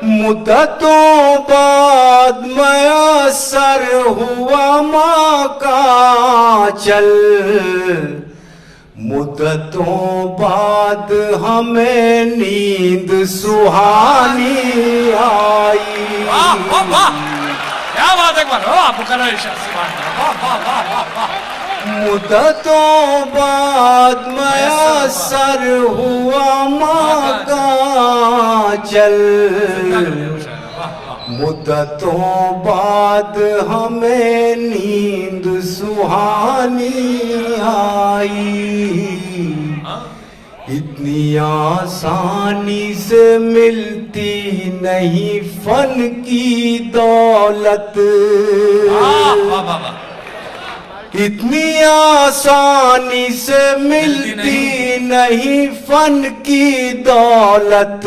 मुद्दतों बाद मयसर हुआ माँ का चल, मुद्दतों बाद हमें नींद सुहानी आई। वाह वाह वाह, क्या बात है, एक बार आपको करो इरशाद, वाह वाह वाह वाह वाह। मुद्दतों बाद मयसर हुआ माँ का चल, मुद्दतों बाद हमें नींद सुहानी आई। इतनी आसानी से मिलती नहीं फन की दौलत, इतनी आसानी से मिलती नहीं फन की दौलत।